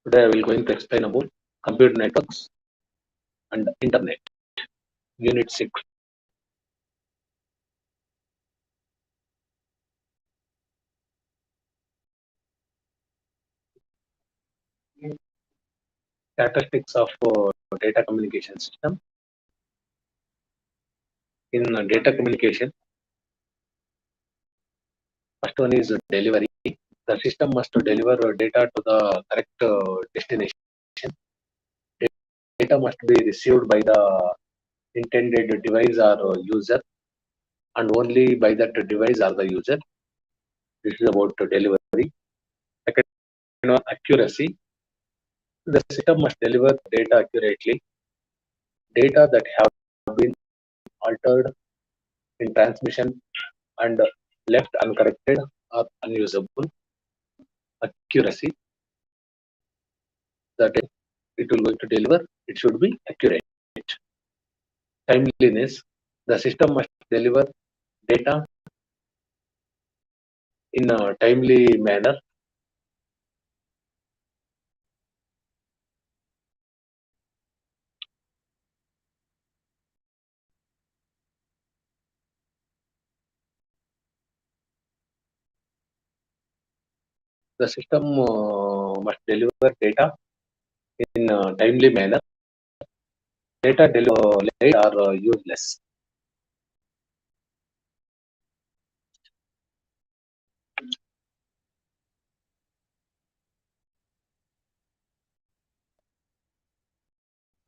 Today I will going to explain about computer networks and internet, unit 6. Characteristics of data communication system. In data communication, first one is delivery. The system must deliver data to the correct destination. Data must be received by the intended device or user, and only by that device or the user. This is about delivery. Second one, accuracy. The system must deliver data accurately. Data that have been altered in transmission and left uncorrected or unusable. Accuracy, that it will going to deliver, it should be accurate. Timeliness, the system must deliver data in a timely manner. The system must deliver data in a timely manner. Data delivered late are useless.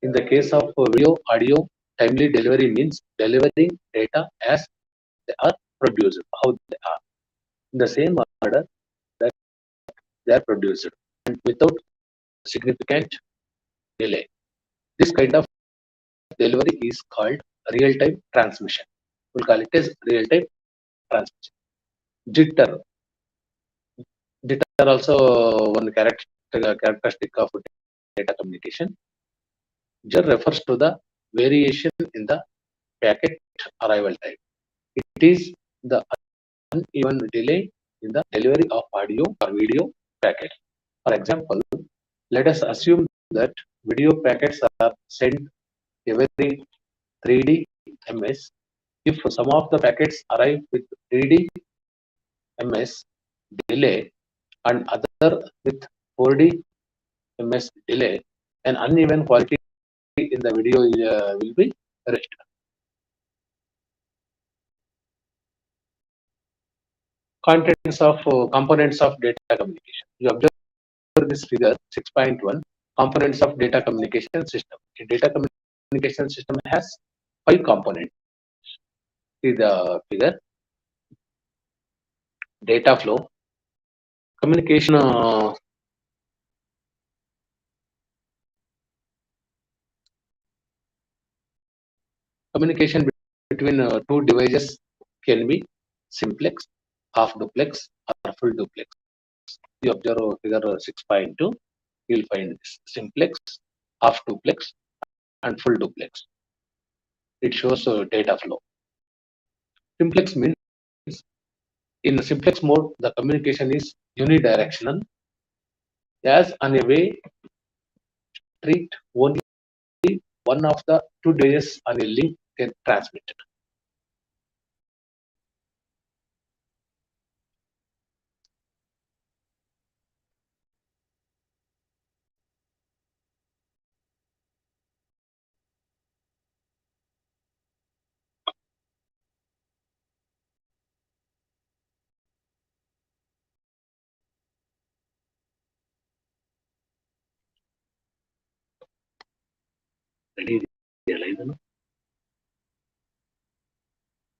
In the case of video, audio, timely delivery means delivering data as they are produced, how they are, in the same order that they are produced, and without significant delay. This kind of delivery is called real-time transmission. We'll call it as real-time transmission. Jitter. Jitter also one characteristic of data communication. Jitter refers to the variation in the packet arrival time. It is the uneven delay in the delivery of audio or video packets. For example, let us assume that video packets are sent every 3D ms. If some of the packets arrive with 3D ms delay and other with 4D ms delay, an uneven quality in the video will be reached. Contents of components of data communication. You observe this figure 6.1, components of data communication system. A data communication system has 5 components. See the figure. Data flow, communication communication between two devices can be simplex, half duplex, or full duplex. You observe figure 6.2, you will find this simplex, half duplex, and full duplex. It shows data flow. Simplex means in simplex mode, the communication is unidirectional, as on a way street only one of the two devices on a link can transmit it.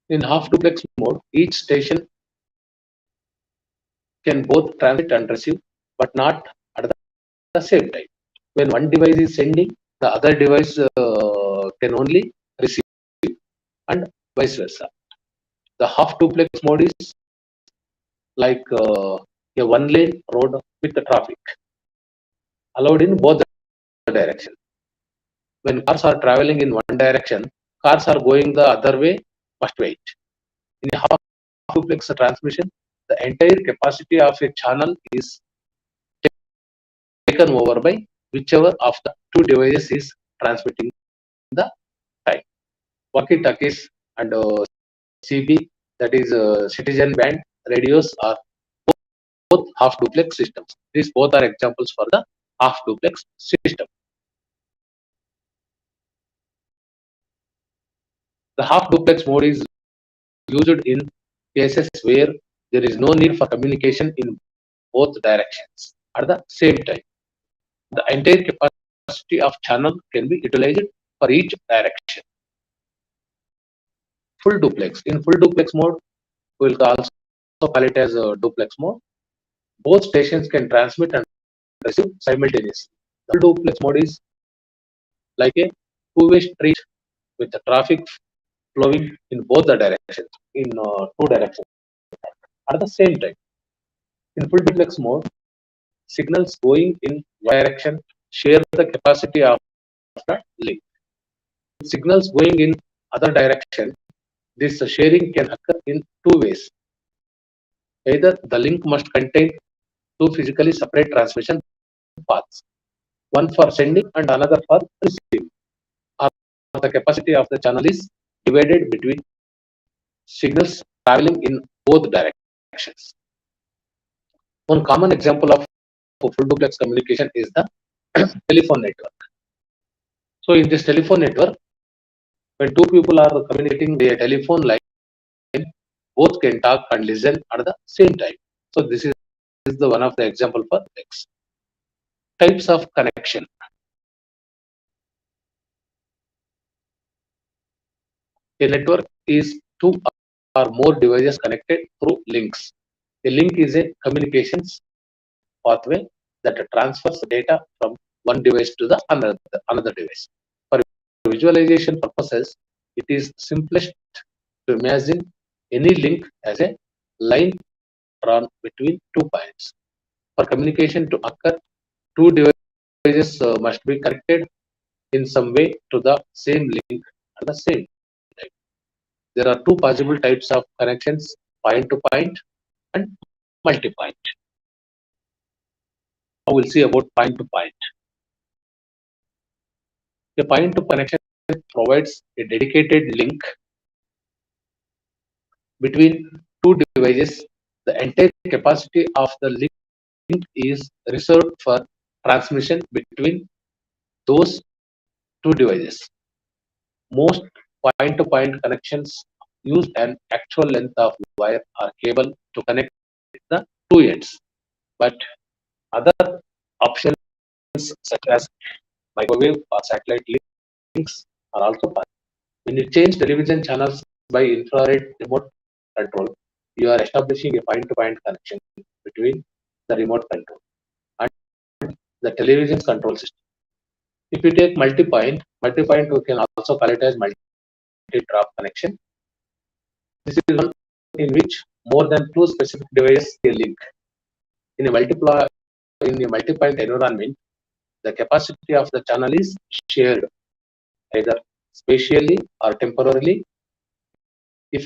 In half duplex mode, each station can both transmit and receive, but not at the same time. When one device is sending, the other device can only receive, and vice versa. The half duplex mode is like a one lane road with the traffic, allowed in both the directions. When cars are traveling in one direction, cars are going the other way, must wait. In a half duplex transmission, the entire capacity of a channel is taken taken over by whichever of the two devices is transmitting the type. Walkie-talkies and CB, that is citizen band radios, are both half duplex systems. These both are examples for the half duplex system. The half duplex mode is used in cases where there is no need for communication in both directions at the same time. The entire capacity of channel can be utilized for each direction. Full duplex. In full duplex mode, we will also call it as a duplex mode. Both stations can transmit and receive simultaneously. The full duplex mode is like a two-way street with the traffic flowing in both the directions, in two directions at the same time. In full duplex mode, signals going in one direction share the capacity of the link. Signals going in other direction, this sharing can occur in two ways. Either the link must contain two physically separate transmission paths, one for sending and another for receiving, or the capacity of the channel is divided between signals traveling in both directions. One common example of full duplex communication is the telephone network. So in this telephone network, when two people are communicating via telephone line, both can talk and listen at the same time. So this is the one of the example for X. Types of connection. A network is two or more devices connected through links. A link is a communications pathway that transfers data from one device to the another device. For visualization purposes, it is simplest to imagine any link as a line drawn between 2 points. For communication to occur, two devices must be connected in some way to the same link at the same time. There are two possible types of connections: point to point and multi-point. Now we'll see about point to point. A point to connection provides a dedicated link between two devices. The entire capacity of the link is reserved for transmission between those two devices. Most point-to-point connections use an actual length of wire or cable to connect the two ends, but other options such as microwave or satellite links are also possible. When you change television channels by infrared remote control, you are establishing a point-to-point connection between the remote control and the television's control system. If you take multi-point we can also call it as multi-drop connection. This is one in which more than two specific devices they link. In a multi-point environment, the capacity of the channel is shared either spatially or temporarily. If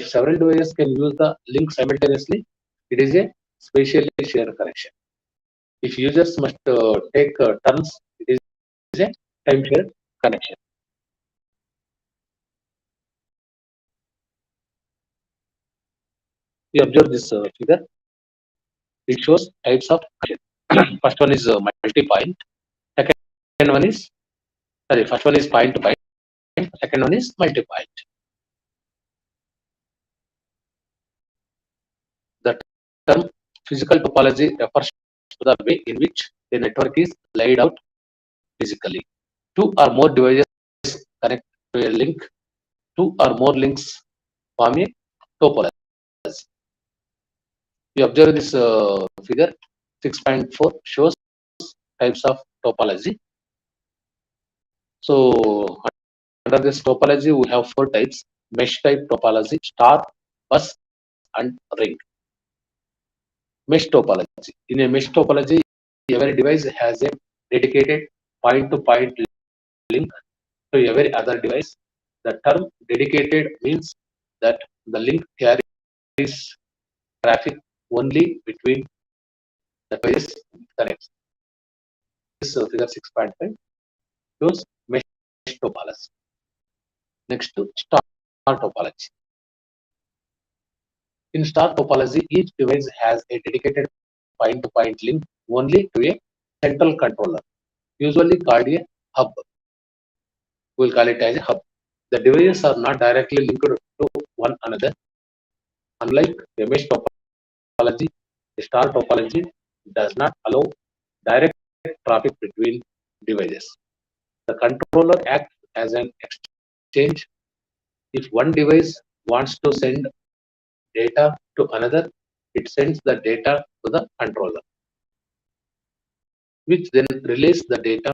several devices can use the link simultaneously, it is a spatially shared connection. If users must take turns, it is a time shared connection. We observe this figure. It shows types of connection. First one is multi-point. Second one is first one is point to point. Second one is multi-point. The term physical topology refers to the way in which a network is laid out physically. Two or more devices connect to a link. Two or more links form a topology. We observe this figure. 6.4 shows types of topology. So under this topology, we have four types: mesh type topology, star, bus, and ring. Mesh topology. In a mesh topology, every device has a dedicated point-to-point link to every other device. The term dedicated means that the link carries traffic only between the devices it connects. figure 6.5 shows mesh topology. Next to star topology. In star topology, each device has a dedicated point-to-point link only to a central controller, usually called a hub. We will call it as a hub. The devices are not directly linked to one another. Unlike the mesh topology, the star topology does not allow direct traffic between devices. The controller acts as an exchange. If one device wants to send data to another, it sends the data to the controller, which then relays the data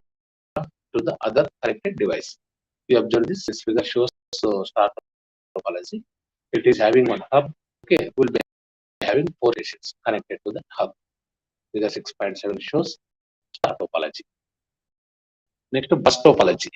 to the other connected device. You observe this figure shows star topology. It is having one hub. Okay, will be having four stations connected to the hub. Figure 6.7 shows star topology. Next to bus topology.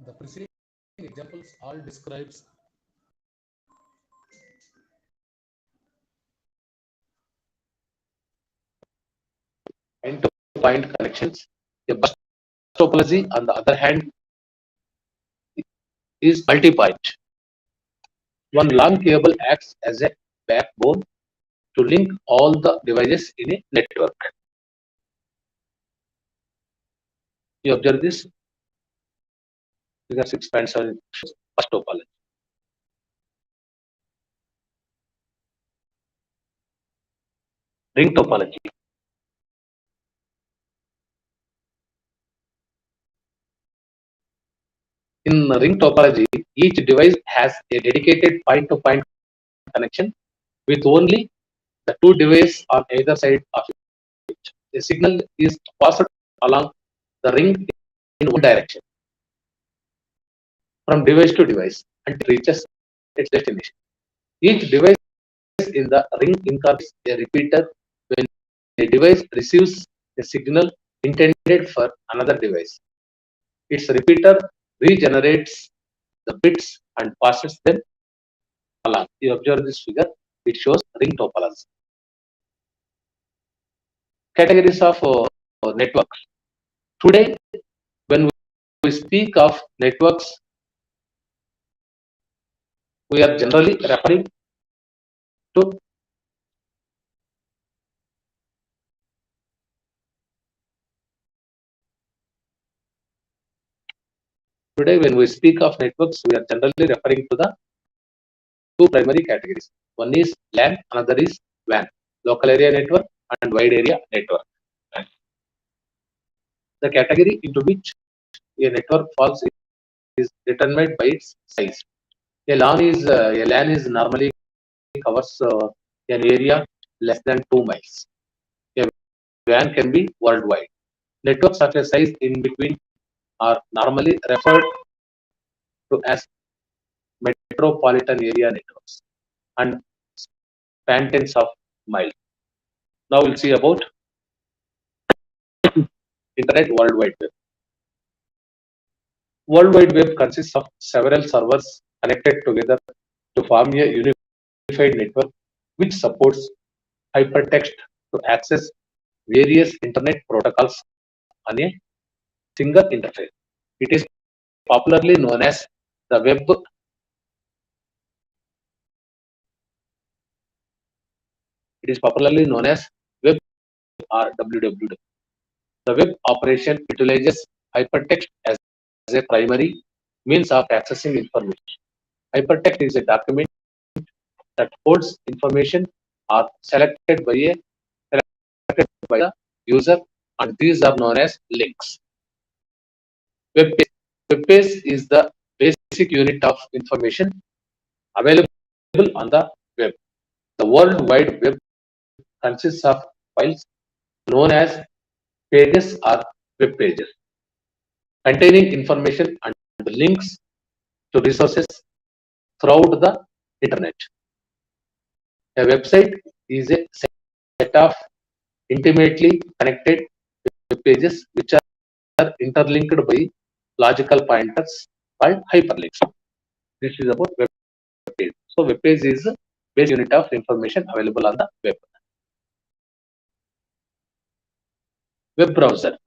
The preceding examples all describes point-to-point connections. A bus topology, on the other hand, is multi-point. One long cable acts as a backbone to link all the devices in a network. You observe this figure 6.7 shows bus topology. Ring topology. In ring topology, each device has a dedicated point-to-point connection with only the two devices on either side of it. The signal is passed along the ring in one direction from device to device until it reaches its destination. Each device in the ring incorporates a repeater. When a device receives a signal intended for another device, its repeater regenerates the bits and passes them along. You observe this figure, it shows ring topology. Categories of networks. Today, when we speak of networks, we are generally referring to Today, when we speak of networks, we are generally referring to the two primary categories. One is LAN, another is WAN, local area network and wide area network. The category into which a network falls is determined by its size. A LAN is normally covers an area less than 2 miles. A WAN can be worldwide. Networks of a size in between are normally referred to as metropolitan area networks and span tens of miles. Now we'll see about Internet World Wide Web. World Wide Web consists of several servers connected together to form a unified network which supports hypertext to access various Internet protocols on a single interface. It is popularly known as the web. It is popularly known as web or WWW. The web operation utilizes hypertext as a primary means of accessing information. Hypertext is a document that holds information are selected by the user, and these are known as links. Web page. Web page is the basic unit of information available on the web. The World Wide Web consists of files known as pages or web pages containing information and links to resources throughout the internet. A website is a set of intimately connected web pages which are interlinked by logical pointers called hyperlinks. This is about web page. So web page is the base unit of information available on the web. Web browser.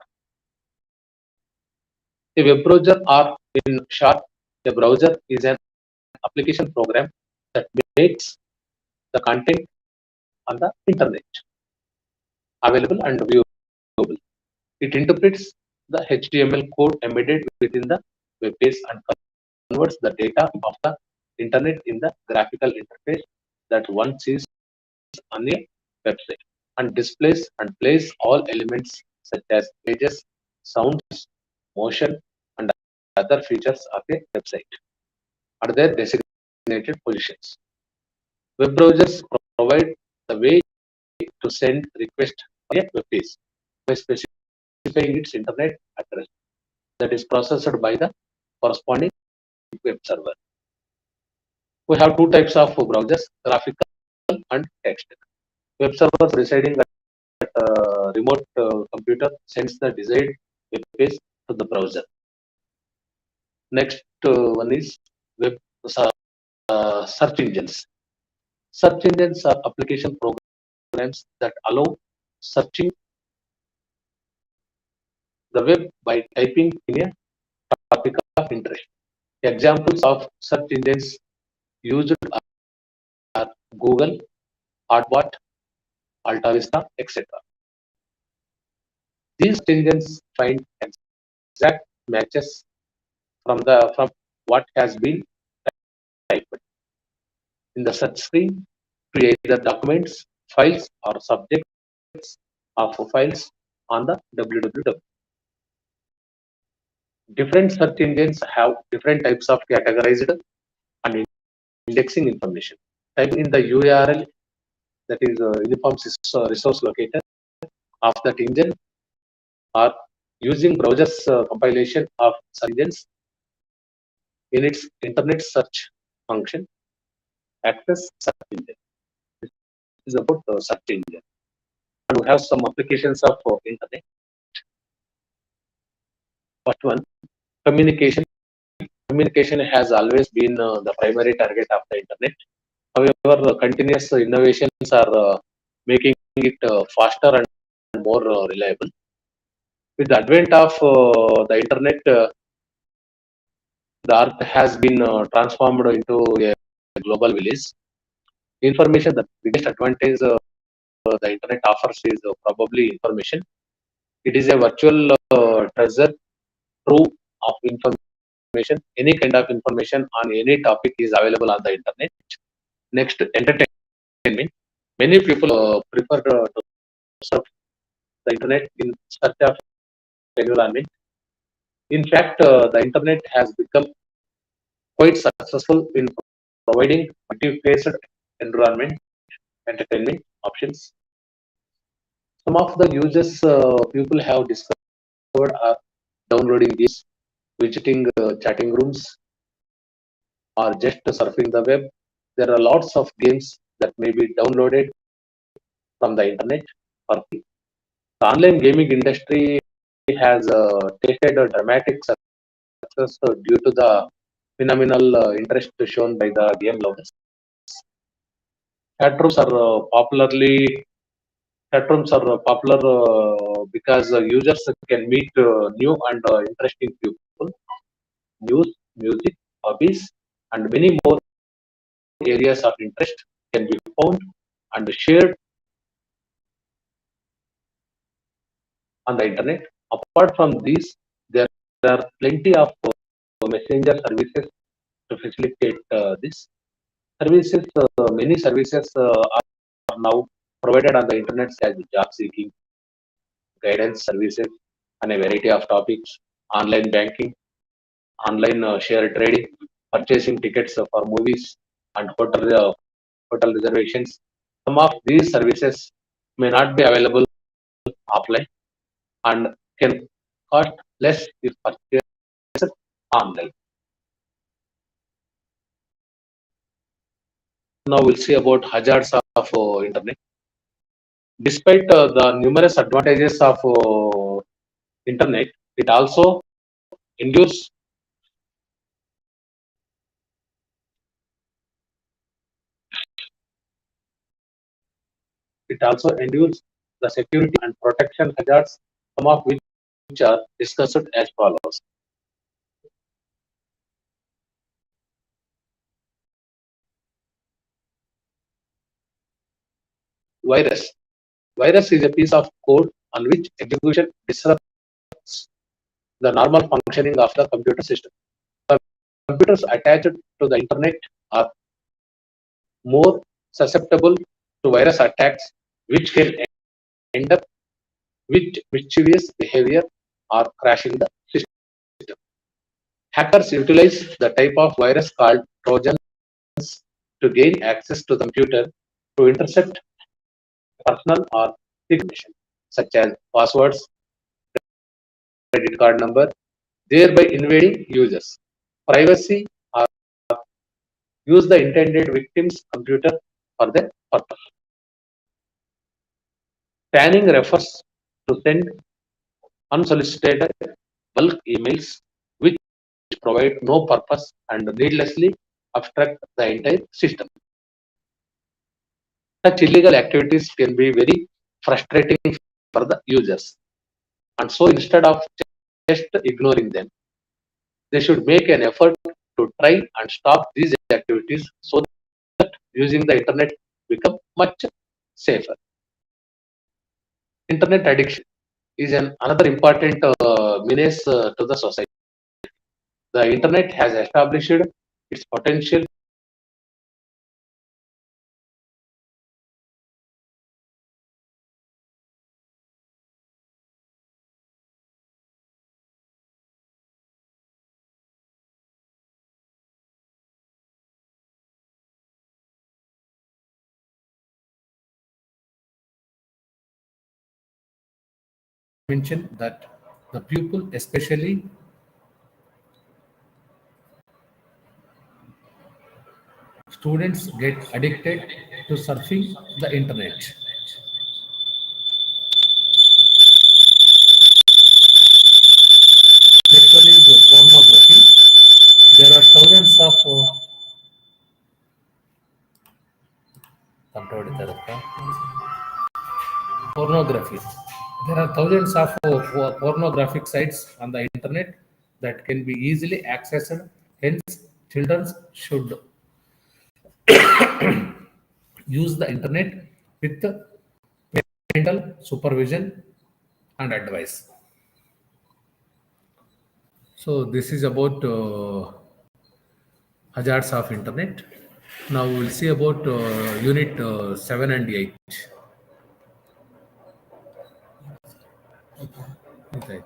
A web browser, or in short, a browser is an application program that makes the content on the internet available and viewable. It interprets the HTML code embedded within the web page and converts the data of the internet in the graphical interface that one sees on a website, and displays and plays all elements such as pages, sounds, motion, and other features of a website at their designated positions. Web browsers provide the way to send request on a web page by specifying its internet address that is processed by the corresponding web server. We have two types of browsers: graphical and text. Web servers residing at a remote computer sends the desired web page to the browser. Next one is web search engines. Search engines are application programs that allow searching the web by typing in a topic of interest. Examples of search engines used are Google, Hotbot, AltaVista, etc. These engines find exact matches from what has been typed in the search screen to either documents, files, or subjects of files on the www. Different search engines have different types of categorized and indexing information. Type in the URL, that is uniform resource locator of that engine, or using browser's compilation of search engines in its internet search function. Access search engine. This is about search engine. And we have some applications of internet. First one, communication. Communication has always been the primary target of the internet. However, continuous innovations are making it faster and more reliable. With the advent of the internet, the earth has been transformed into a global village. Information, the biggest advantage the internet offers is probably information. It is a virtual treasure trove of information. Any kind of information on any topic is available on the internet. Next, entertainment. Many people prefer to surf the internet in search of environment. In fact, the internet has become quite successful in providing multi-faced environment entertainment options. Some of the uses people have discovered are downloading games, visiting chatting rooms, or just surfing the web. There are lots of games that may be downloaded from the internet for free. The online gaming industry has tasted a dramatic success due to the phenomenal interest shown by the game lovers. Chat rooms are popular because users can meet new and interesting people, news, music, hobbies, and many more areas of interest can be found and shared on the internet. Apart from these, there are plenty of messenger services to facilitate this. Services, many services are now provided on the internet, as job seeking, guidance services, and a variety of topics, online banking, online share trading, purchasing tickets for movies, and hotel reservations. Some of these services may not be available offline and can cost less if purchased online. Now we'll see about hazards of internet. Despite the numerous advantages of internet, it also endures the security and protection hazards, some of which are discussed as follows. Virus. Virus is a piece of code on which execution disrupts the normal functioning of the computer system. Computers attached to the internet are more susceptible to virus attacks, which can end up with mischievous behavior or crashing the system. Hackers utilize the type of virus called Trojans to gain access to the computer to intercept personal or information, such as passwords, credit card number, thereby invading users' privacy or use the intended victim's computer for their purpose. Spanning refers to send unsolicited bulk emails which provide no purpose and needlessly obstruct the entire system. Such illegal activities can be very frustrating for the users. And so instead of just ignoring them, they should make an effort to try and stop these activities so that using the internet become much safer. Internet addiction is another important menace to the society. The internet has established its potential mention that the pupil, especially students, get addicted to surfing the internet. Next one is pornography. There are thousands of pornography. There are thousands of pornographic sites on the internet that can be easily accessed. Hence, children should use the internet with parental supervision and advice. So this is about hazards of internet. Now we'll see about unit 7 and 8. Okay.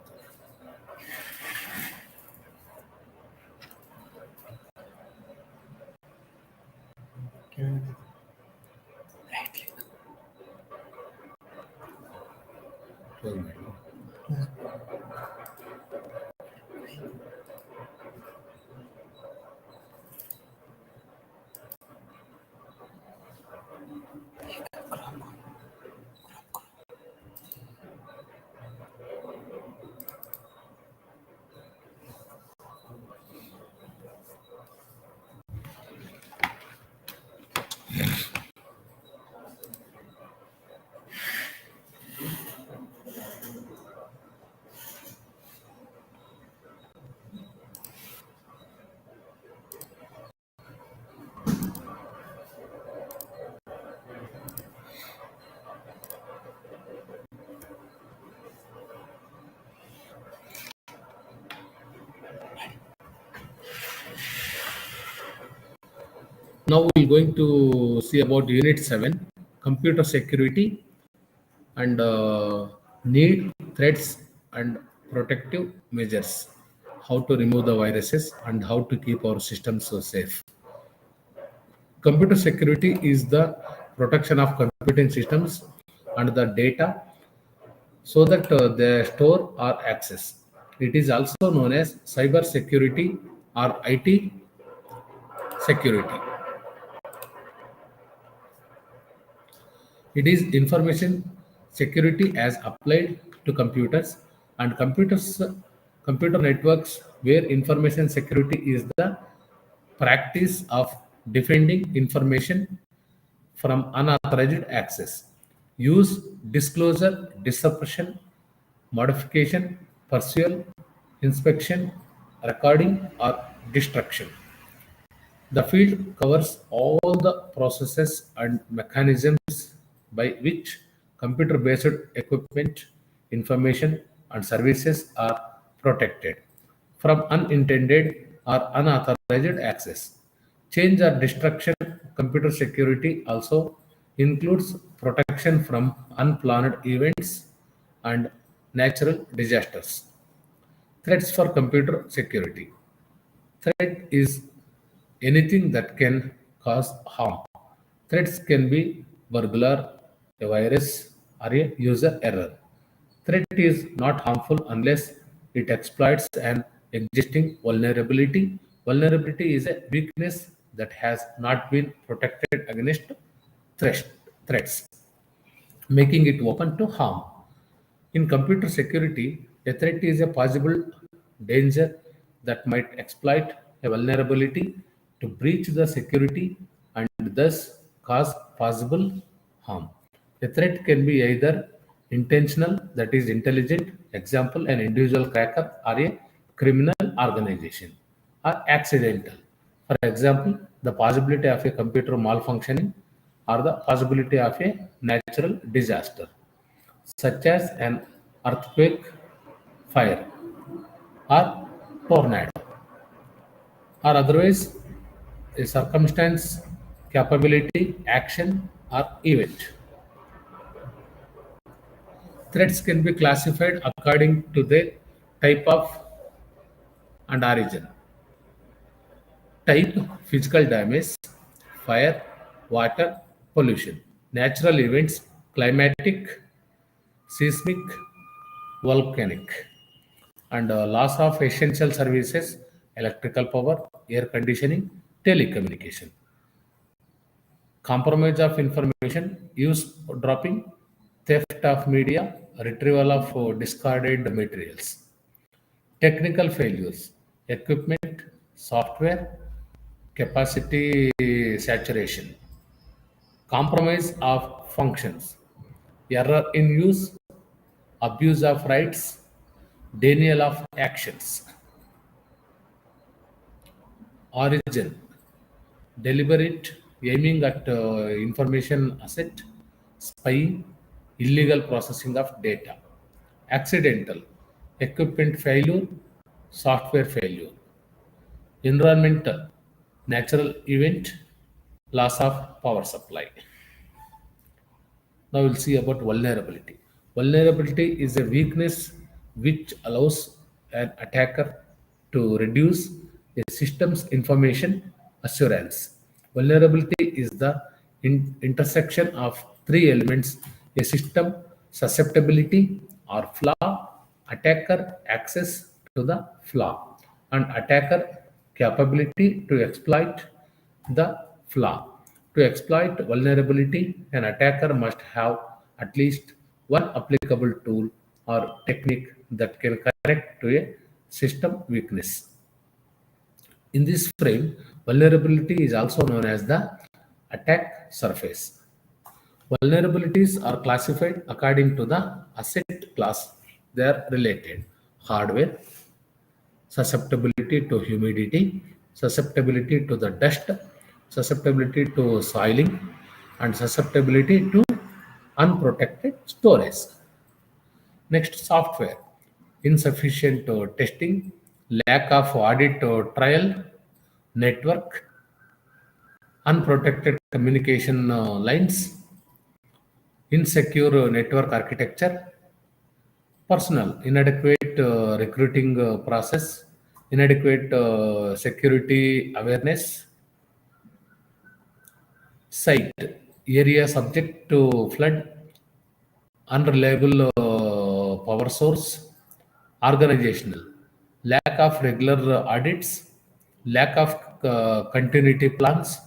Now we're going to see about Unit 7, Computer Security and Need, Threats and Protective Measures. How to remove the viruses and how to keep our systems so safe. Computer security is the protection of computing systems and the data so that they store or access. It is also known as cyber security or IT security. It is information security as applied to computers and computer networks where information security is the practice of defending information from unauthorized access, use, disclosure, disruption, modification, pursual, inspection, recording, or destruction. The field covers all the processes and mechanisms by which computer-based equipment, information, and services are protected from unintended or unauthorized access. Change or destruction computer security also includes protection from unplanned events and natural disasters. Threats for computer security. Threat is anything that can cause harm. Threats can be burglar, a virus, or a user error. Threat is not harmful unless it exploits an existing vulnerability. Vulnerability is a weakness that has not been protected against threats, threats, making it open to harm. In computer security, a threat is a possible danger that might exploit a vulnerability to breach the security and thus cause possible harm. A threat can be either intentional, that is intelligent, example, an individual cracker or a criminal organization, or accidental. For example, the possibility of a computer malfunctioning or the possibility of a natural disaster such as an earthquake, fire, or tornado, or otherwise a circumstance, capability, action, or event. Threats can be classified according to their type of and origin. Type physical damage, fire, water, pollution. Natural events, climatic, seismic, volcanic. And loss of essential services, electrical power, air conditioning, telecommunication. Compromise of information, use dropping, theft of media, retrieval of discarded materials. Technical failures, equipment, software, capacity saturation. Compromise of functions, error in use, abuse of rights, denial of actions. Origin, deliberate, aiming at information asset, spying, illegal processing of data. Accidental, equipment failure, software failure. Environmental, natural event, loss of power supply. Now we'll see about vulnerability. Vulnerability is a weakness which allows an attacker to reduce a system's information assurance. Vulnerability is the intersection of three elements: a system susceptibility or flaw, attacker access to the flaw, and attacker capability to exploit the flaw. To exploit vulnerability, an attacker must have at least one applicable tool or technique that can correct to a system weakness. In this frame, vulnerability is also known as the attack surface. Vulnerabilities are classified according to the asset class they are related: hardware, susceptibility to humidity, susceptibility to the dust, susceptibility to soiling, and susceptibility to unprotected storage. Next, software. Insufficient testing, lack of audit trial, network, unprotected communication lines, insecure network architecture, personnel, inadequate recruiting process, inadequate security awareness, site, area subject to flood, unreliable power source, organizational, lack of regular audits, lack of continuity plans,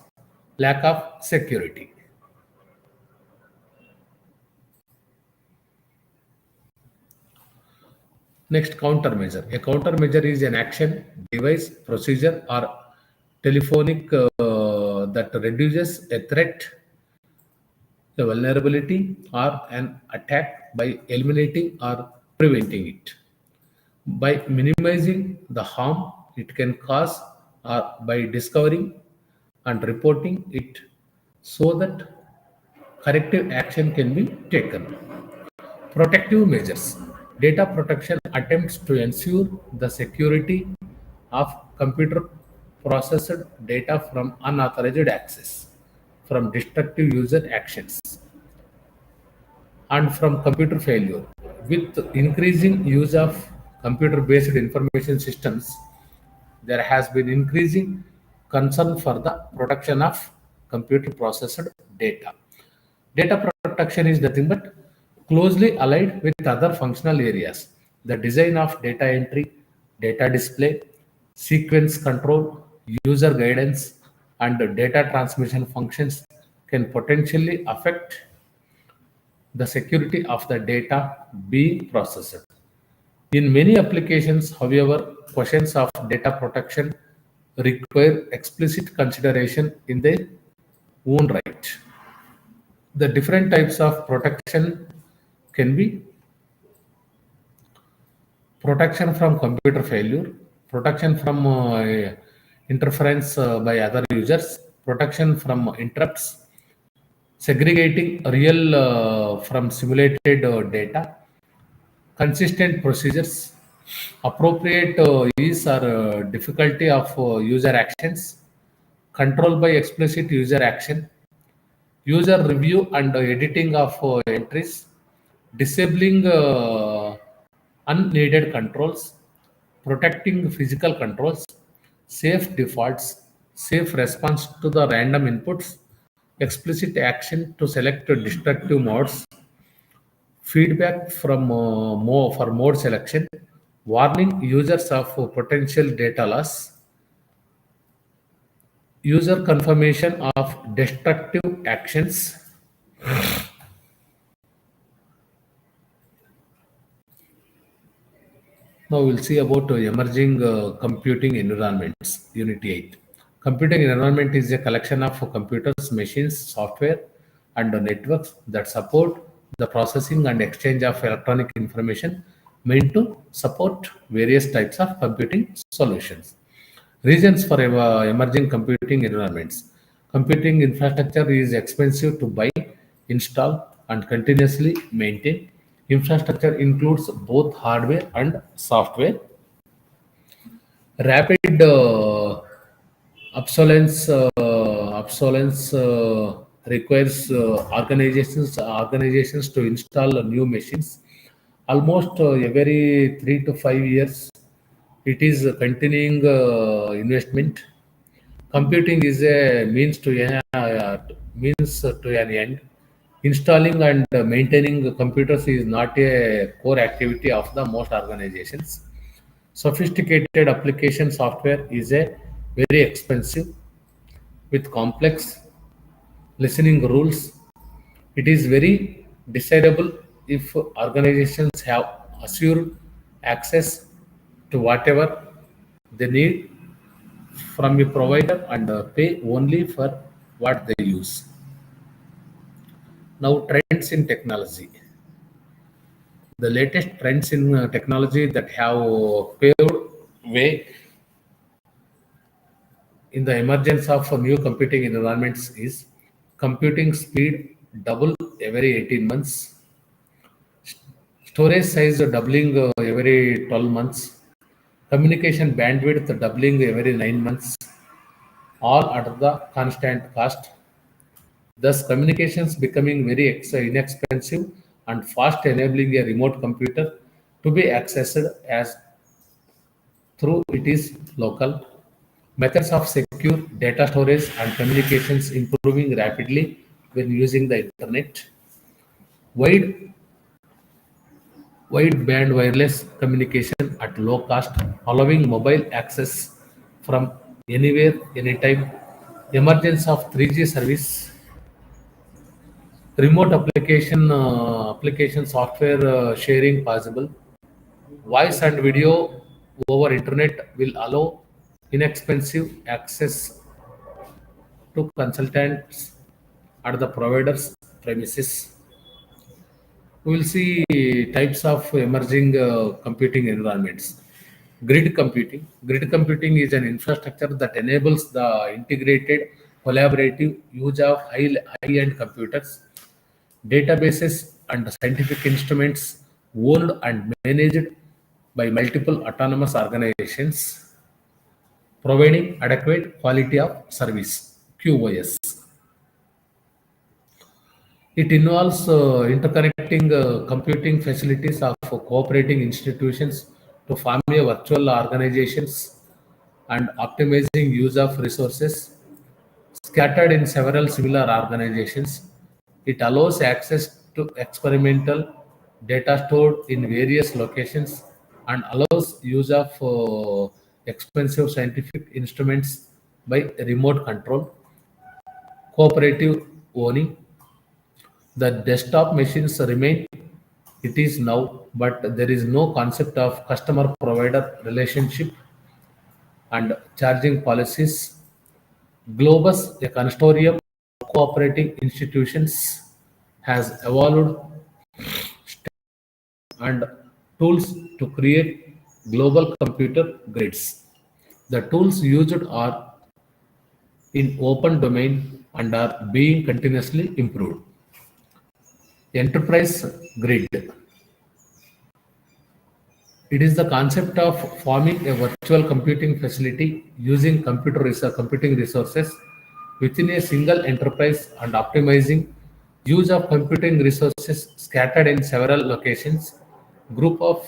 lack of security. Next, countermeasure. A countermeasure is an action, device, procedure, or telephonic that reduces a threat, a vulnerability, or an attack by eliminating or preventing it. By minimizing the harm it can cause, or by discovering and reporting it so that corrective action can be taken. Protective measures. Data protection attempts to ensure the security of computer processed data from unauthorized access, from destructive user actions, and from computer failure. With increasing use of computer based information systems, there has been increasing concern for the protection of computer processed data. Data protection is nothing but closely allied with other functional areas. The design of data entry, data display, sequence control, user guidance, and data transmission functions can potentially affect the security of the data being processed. In many applications, however, questions of data protection require explicit consideration in their own right. The different types of protection can be protection from computer failure, protection from interference by other users, protection from interrupts, segregating real from simulated data, consistent procedures, appropriate ease or difficulty of user actions, control by explicit user action, user review and editing of entries, disabling unneeded controls, protecting physical controls, safe defaults, safe response to the random inputs, explicit action to select destructive modes, feedback from for mode selection, warning users of potential data loss, user confirmation of destructive actions. Now we'll see about emerging computing environments, Unity 8. Computing environment is a collection of computers, machines, software, and networks that support the processing and exchange of electronic information meant to support various types of computing solutions. Reasons for emerging computing environments. Computing infrastructure is expensive to buy, install, and continuously maintain. Infrastructure includes both hardware and software. Rapid obsolescence requires organizations to install new machines almost every 3 to 5 years. It is a continuing investment. Computing is a means to an end. Installing and maintaining computers is not a core activity of the most organizations. Sophisticated application software is a very expensive with complex listening rules. It is very desirable if organizations have assured access to whatever they need from a provider and pay only for what they use. Now, trends in technology. The latest trends in technology that have paved way in the emergence of new computing environments is computing speed double every 18 months, storage size doubling every 12 months, communication bandwidth doubling every 9 months, all at the constant cost. Thus, communications becoming very inexpensive and fast, enabling a remote computer to be accessed as through it is local. Methods of secure data storage and communications improving rapidly when using the internet. Wide Wideband wireless communication at low cost, allowing mobile access from anywhere, anytime. Emergence of 3G service, remote application software sharing possible, Voice and video over internet will allow inexpensive access to consultants at the provider's premises. We will see types of emerging computing environments. Grid computing. Grid computing is an infrastructure that enables the integrated, collaborative use of high-end computers, databases, and scientific instruments owned and managed by multiple autonomous organizations, providing adequate quality of service (QoS). It involves interconnecting computing facilities of cooperating institutions to form a virtual organizations and optimizing use of resources scattered in several similar organizations. It allows access to experimental data stored in various locations and allows use of expensive scientific instruments by remote control, cooperative owning. The desktop machines remain it is now, but there is no concept of customer provider relationship and charging policies. Globus, a consortium of cooperating institutions, has evolved and tools to create global computer grids. The tools used are in open domain and are being continuously improved. Enterprise grid. It is the concept of forming a virtual computing facility using computing resources within a single enterprise and optimizing use of computing resources scattered in several locations, group of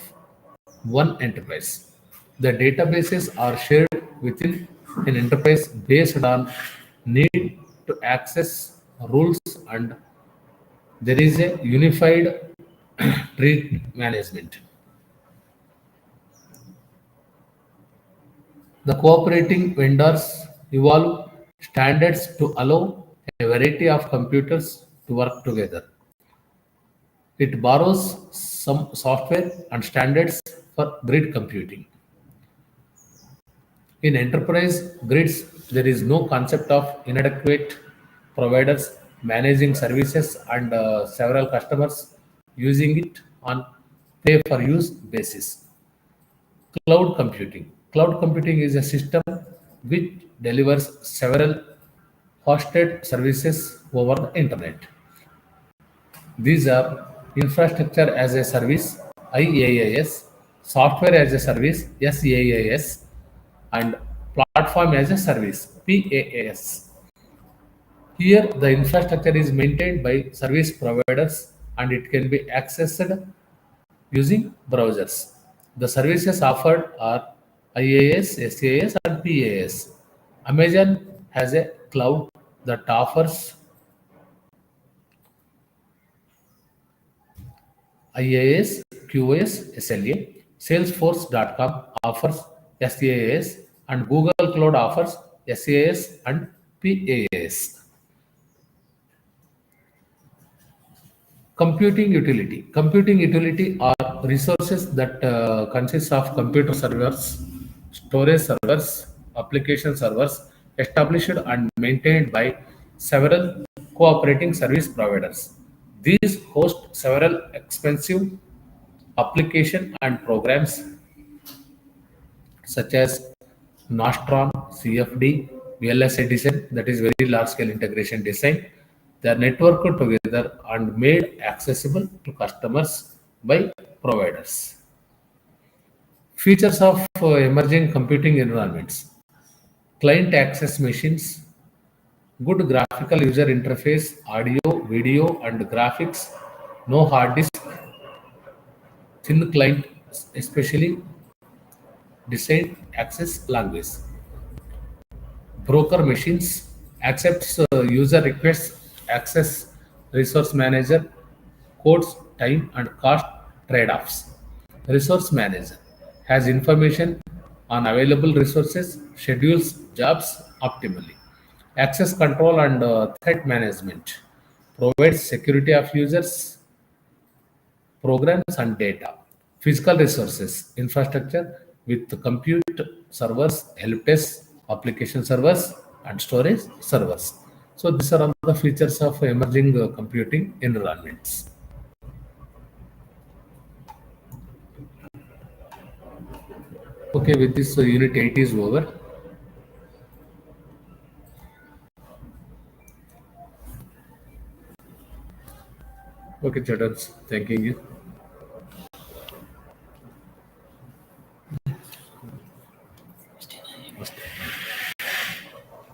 one enterprise. The databases are shared within an enterprise based on need to access rules, and there is a unified tree management. The cooperating vendors evolve standards to allow a variety of computers to work together. It borrows some software and standards for grid computing. In enterprise grids, there is no concept of inadequate providers managing services and several customers using it on pay for use basis. Cloud computing. Cloud computing is a system which delivers several hosted services over the internet. These are infrastructure as a service (IaaS), software as a service (SaaS), and platform as a service (PaaS). Here, the infrastructure is maintained by service providers and it can be accessed using browsers. The services offered are IaaS, SaaS, and PaaS. Amazon has a cloud that offers IaaS, QoS, SLA. Salesforce.com offers SaaS, and Google Cloud offers SaaS and PaaS. Computing utility. Computing utility are resources that consist of computer servers, storage servers, application servers established and maintained by several cooperating service providers. These host several expensive application and programs such as Nostron, CFD, VLSI design, that is very large scale integration design. They are networked together and made accessible to customers by providers. Features of emerging computing environments. Client access machines, good graphical user interface, audio, video, and graphics, no hard disk, thin client, especially designed access language. Broker machines accepts user requests, access resource manager, codes time and cost trade-offs. Resource manager has information on available resources, schedules jobs optimally. Access control and threat management provides security of users, programs, and data. Physical resources, infrastructure with compute servers, help desk, application servers, and storage servers. So these are all the features of emerging computing environments. Okay, with this unit 8 is over. Okay, Chadans, thanking you.